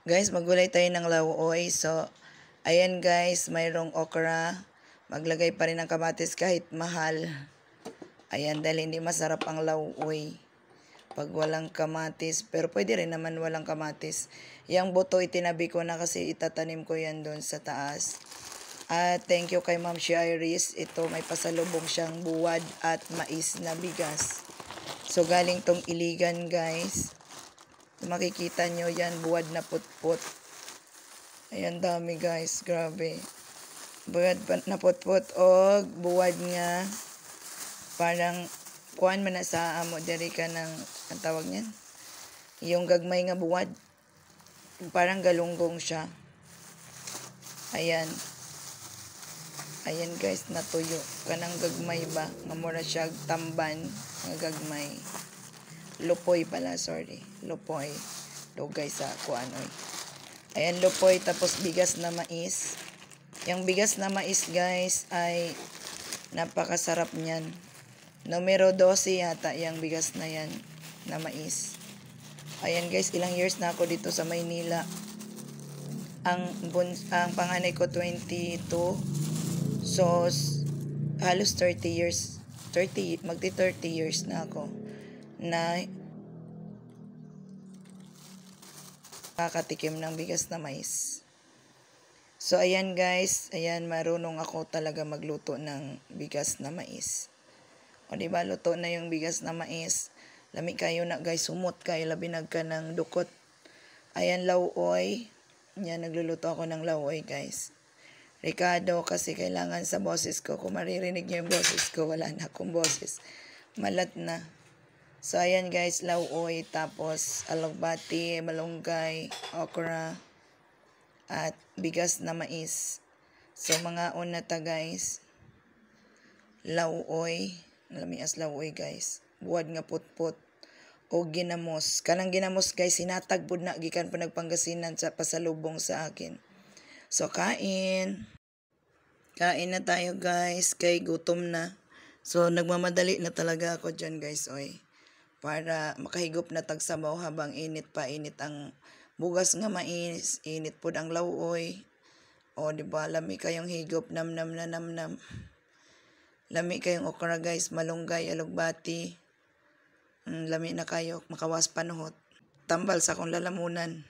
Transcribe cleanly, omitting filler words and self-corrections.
Guys, maggulay tayo ng lauoy. So, ayan guys, mayroong okra. Maglagay pa rin ng kamatis kahit mahal. Ayan, dahil hindi masarap ang lauoy pag walang kamatis. Pero pwede rin naman walang kamatis. Yang buto itinabi ko na kasi itatanim ko yan doon sa taas. At thank you kay Ma'am Shi Iris. Ito may pasalubong siyang buwad at mais na bigas. So, galing tong Iligan guys. Makikita nyo yan, buwad na putput. Ayan, dami guys, grabe. Buwad na putput o buwad nga. Parang, kuhan man na sa amo, diri ka ng, ang tawag niyan? Yung gagmay nga buwad. Parang galunggong siya. Ayan. Ayan guys, natuyo. Kanang gagmay ba? Nga mura siya tamban, nga gagmay. Lupoy pala, sorry. Lupoy. Dugay sa kuanoy. Ayan, lupoy. Tapos bigas na mais. Yung bigas na mais, guys, ay napakasarap niyan. Numero 12 yata yung bigas na yan na mais. Ayan, guys, ilang years na ako dito sa Maynila. Ang panganay ko 22. So, halos 30 years. Magti 30 years na ako na kakatikim ng bigas na mais. So, ayan guys. Ayan, marunong ako talaga magluto ng bigas na mais. O, diba, luto na yung bigas na mais. Lami kayo na guys, sumot kayo, labinag ka ng dukot. Ayan, lauoy. Yan, nagluluto ako ng lauoy guys. Ricardo, kasi kailangan sa boses ko. Kung maririnig niyo yung boses ko, wala na akong boses. Malat na. So, ayan guys, lauoy, tapos alugbati, malunggay, okra, at bigas na mais. So, mga una ta guys, lauoy, lamias lauoy guys, buwad nga putput, o ginamos. Kanang ginamos guys, sinatag po na, gikan po nagpangasinan sa pasalubong sa akin. So, kain. Kain na tayo guys, kay gutom na. So, nagmamadali na talaga ako dyan guys, oy. Para makahigop na tagsabaw habang init ang bugas nga mais, init po ang lauoy. O, diba, lami kayong higop, nam. Lami kayong okra guys, malunggay, alugbati. Lami na kayo, makawas panuhot. Tambal sa akong lalamunan.